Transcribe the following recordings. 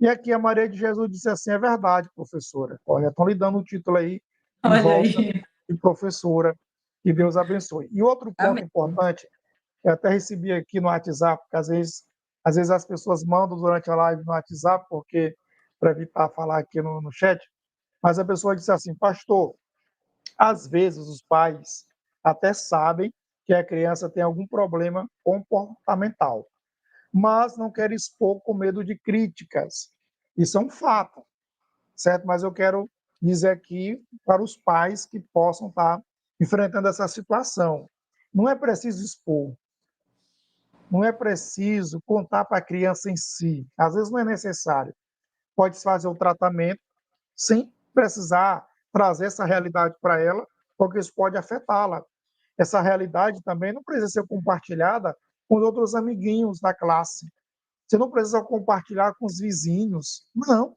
E aqui a Maria de Jesus disse assim: é verdade, professora. Olha, estão lhe dando o título aí de Olha volta aí. de professora. Que Deus abençoe. E outro ponto Amém. importante, eu até recebi aqui no WhatsApp, porque às vezes as pessoas mandam durante a live no WhatsApp, porque para evitar falar aqui no chat, mas a pessoa disse assim: pastor, às vezes os pais até sabem que a criança tem algum problema comportamental, mas não querem expor com medo de críticas. Isso é um fato, certo? Mas eu quero dizer aqui para os pais que possam estar enfrentando essa situação. Não é preciso expor, não é preciso contar para a criança em si. Às vezes não é necessário. Pode fazer o tratamento sem precisar trazer essa realidade para ela, porque isso pode afetá-la. Essa realidade também não precisa ser compartilhada com os outros amiguinhos da classe. Você não precisa compartilhar com os vizinhos. Não.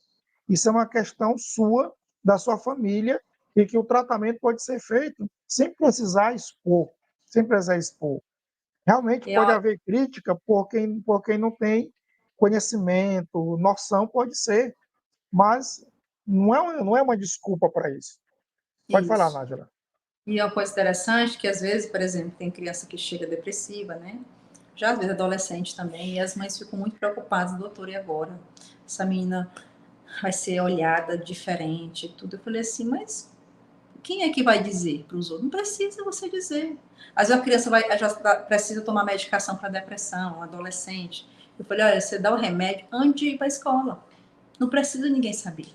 Isso é uma questão sua, da sua família, e que o tratamento pode ser feito sem precisar expor. Sem precisar expor. Realmente E, pode ó, haver crítica por quem não tem conhecimento, noção, pode ser, mas não é uma desculpa para isso. Pode falar, isso. Nájila. E é uma coisa interessante que, às vezes, por exemplo, tem criança que chega depressiva, né? Já às vezes adolescente também, e as mães ficam muito preocupadas, doutor, e agora? Essa menina vai ser olhada diferente, tudo. Eu falei assim, mas quem é que vai dizer para os outros? Não precisa você dizer. Às vezes a criança já precisa tomar medicação para depressão, um adolescente. Eu falei, olha, você dá o remédio antes de ir para a escola. Não precisa ninguém saber.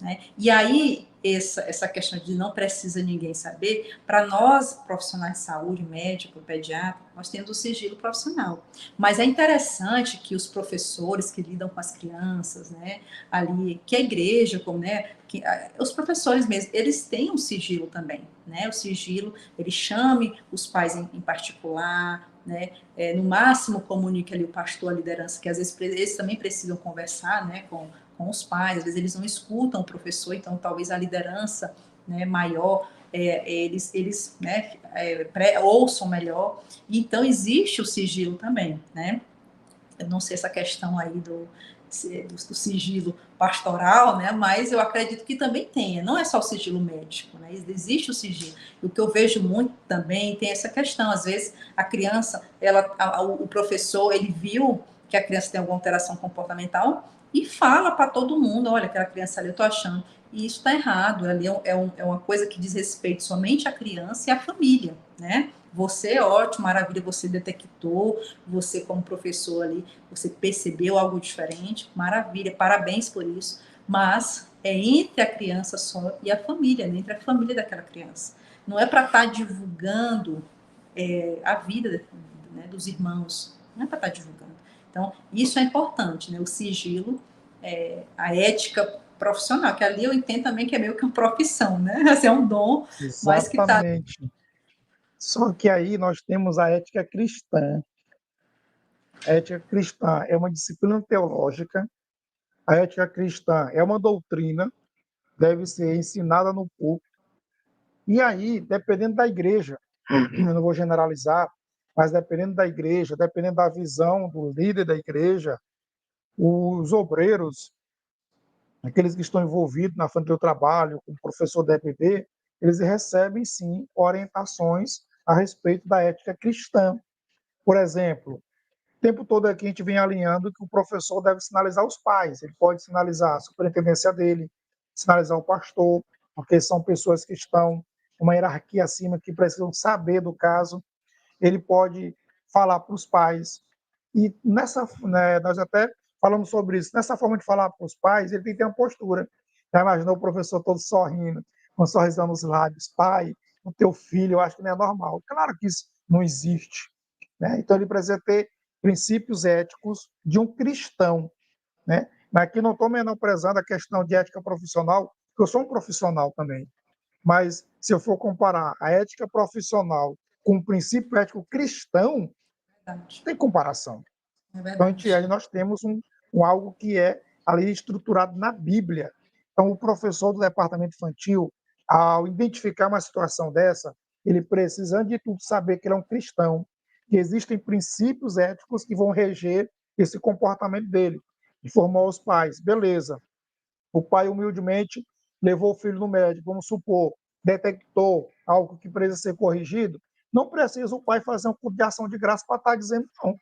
Né? E aí, essa questão de não precisa ninguém saber, para nós, profissionais de saúde, médico, pediatra, nós temos o sigilo profissional. Mas é interessante que os professores que lidam com as crianças, né, ali, que a igreja, como, né, os professores mesmo, eles têm um sigilo também, né, o sigilo, ele chame os pais em particular, né, no máximo comunique ali o pastor, a liderança, que às vezes eles também precisam conversar, né, com os pais, às vezes eles não escutam o professor, então talvez a liderança, né, maior, eles né, ouçam melhor. Então existe o sigilo também, né? Eu não sei essa questão aí do sigilo pastoral, né? Mas eu acredito que também tenha. Não é só o sigilo médico, né? Existe o sigilo. E o que eu vejo muito também tem essa questão. Às vezes a criança, o professor, ele viu que a criança tem alguma alteração comportamental e fala para todo mundo, olha, aquela criança ali, eu tô achando. E isso está errado. Ali é uma coisa que diz respeito somente à criança e à família, né? Você, ótimo, maravilha, você detectou, você como professor ali, você percebeu algo diferente, maravilha, parabéns por isso, mas é entre a criança só e a família, né? Entre a família daquela criança. Não é para estar divulgando a vida, né, dos irmãos, não é para estar divulgando. Então, isso é importante, né? O sigilo, a ética profissional, que ali eu entendo também que é meio que uma profissão, né? Assim, é um dom, mas que está. Exatamente. Só que aí nós temos a ética cristã. A ética cristã é uma disciplina teológica. A ética cristã é uma doutrina, deve ser ensinada no púlpito. E aí, dependendo da igreja, eu não vou generalizar, mas dependendo da igreja, dependendo da visão do líder da igreja, os obreiros, aqueles que estão envolvidos na frente do trabalho, como professor da EPB, eles recebem, sim, orientações a respeito da ética cristã. Por exemplo, o tempo todo aqui a gente vem alinhando que o professor deve sinalizar os pais, ele pode sinalizar a superintendência dele, sinalizar o pastor, porque são pessoas que estão uma hierarquia acima, que precisam saber do caso, ele pode falar para os pais. E nós até falamos sobre isso, nessa forma de falar para os pais, ele tem que ter uma postura. Já imaginou o professor todo sorrindo, com um sorrisão nos lábios, pai, o teu filho, eu acho que não é normal. Claro que isso não existe. Né? Então ele precisa ter princípios éticos de um cristão. Né? Mas aqui não estou menosprezando a questão de ética profissional, porque eu sou um profissional também. Mas se eu for comparar a ética profissional com o princípio ético cristão, Verdade. tem comparação. É Então, verdade. aí nós temos algo que é ali estruturado na Bíblia. Então, o professor do departamento infantil, ao identificar uma situação dessa, ele precisa, antes de tudo, saber que ele é um cristão, que existem princípios éticos que vão reger esse comportamento dele. informou aos pais, beleza. O pai humildemente levou o filho no médico, vamos supor, detectou algo que precisa ser corrigido, não precisa o pai fazer um culto de ação de graça para estar dizendo não.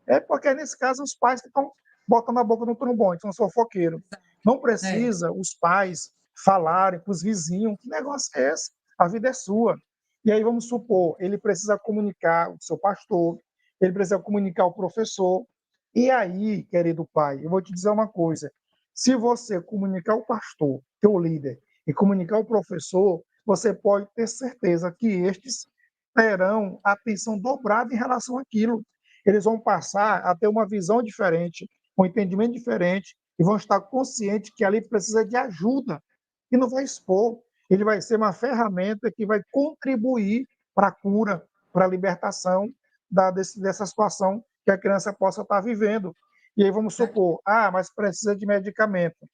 É porque, nesse caso, os pais que estão botando a boca no trombone, são fofoqueiros. Não É, precisa os pais falarem para os vizinhos, que negócio é esse? A vida é sua. E aí, vamos supor, ele precisa comunicar o seu pastor, ele precisa comunicar o professor. E aí, querido pai, eu vou te dizer uma coisa. Se você comunicar o pastor, teu líder, e comunicar o professor, você pode ter certeza que estes terão atenção dobrada em relação àquilo. Eles vão passar a ter uma visão diferente, um entendimento diferente, e vão estar conscientes que ali precisa de ajuda. E não vai expor. Ele vai ser uma ferramenta que vai contribuir para a cura, para a libertação dessa situação que a criança possa estar vivendo. E aí vamos supor, mas precisa de medicamento.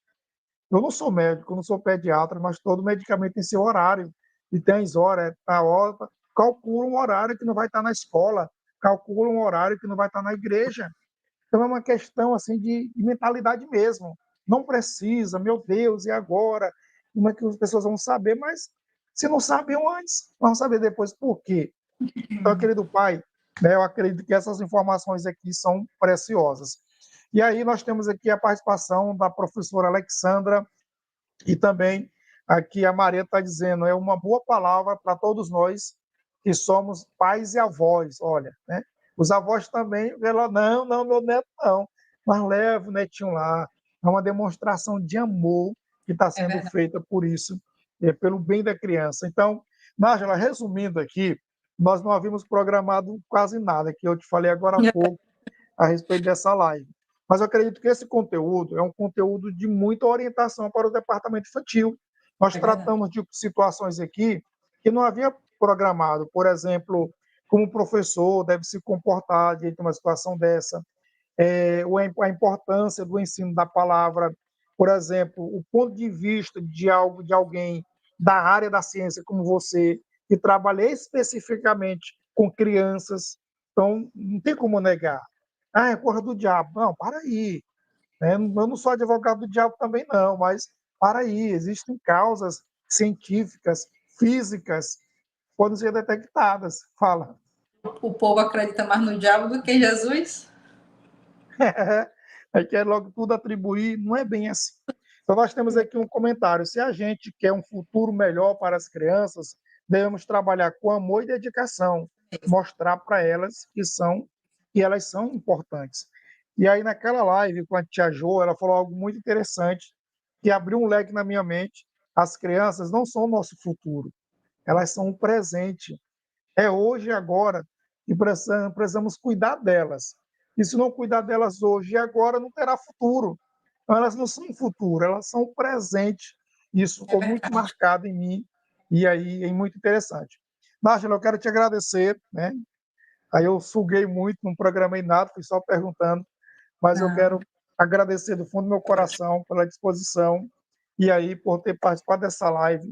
Eu não sou médico, não sou pediatra, mas todo medicamento tem seu horário. E tem as horas, a hora, calcula um horário que não vai estar na escola, calcula um horário que não vai estar na igreja. Então é uma questão assim de mentalidade mesmo. Não precisa, meu Deus, e agora? Como é que as pessoas vão saber? Mas se não sabiam antes, vão saber depois por quê. Então, querido pai, né, eu acredito que essas informações aqui são preciosas. E aí nós temos aqui a participação da professora Alexandra e também aqui a Maria está dizendo, é uma boa palavra para todos nós que somos pais e avós. Olha, né? Os avós também, ela, não, meu neto não, mas leva o netinho lá. É uma demonstração de amor que está é sendo verdade. feita por isso, pelo bem da criança. Então, Nájila, resumindo aqui, nós não havíamos programado quase nada, que eu te falei agora há pouco a respeito dessa live. Mas eu acredito que esse conteúdo é um conteúdo de muita orientação para o departamento infantil. Nós É verdade. tratamos de situações aqui que não havia programado. Por exemplo, como o professor deve se comportar diante de uma situação dessa, a importância do ensino da palavra, por exemplo, o ponto de vista de alguém da área da ciência como você, que trabalha especificamente com crianças. Então, não tem como negar. É coisa do diabo. Não, para aí. Né? Eu não sou advogado do diabo também, não, mas para aí. Existem causas científicas, físicas, que podem ser detectadas. Fala. O povo acredita mais no diabo do que em Jesus? Aí quer logo tudo atribuir, não é bem assim. Então, nós temos aqui um comentário. Se a gente quer um futuro melhor para as crianças, devemos trabalhar com amor e dedicação, mostrar para elas que elas são importantes. E aí, naquela live com a tia Jo, ela falou algo muito interessante, que abriu um leque na minha mente. As crianças não são o nosso futuro, elas são o presente. É hoje e agora que precisamos cuidar delas. E se não cuidar delas hoje e agora, não terá futuro. Então, elas não são futuro, elas são presente. Isso É ficou muito verdade. marcado em mim e aí é muito interessante. Nájila, eu quero te agradecer, né? Aí eu suguei muito, não programei nada, fui só perguntando, mas eu Não, quero agradecer do fundo do meu coração pela disposição e aí por ter participado dessa live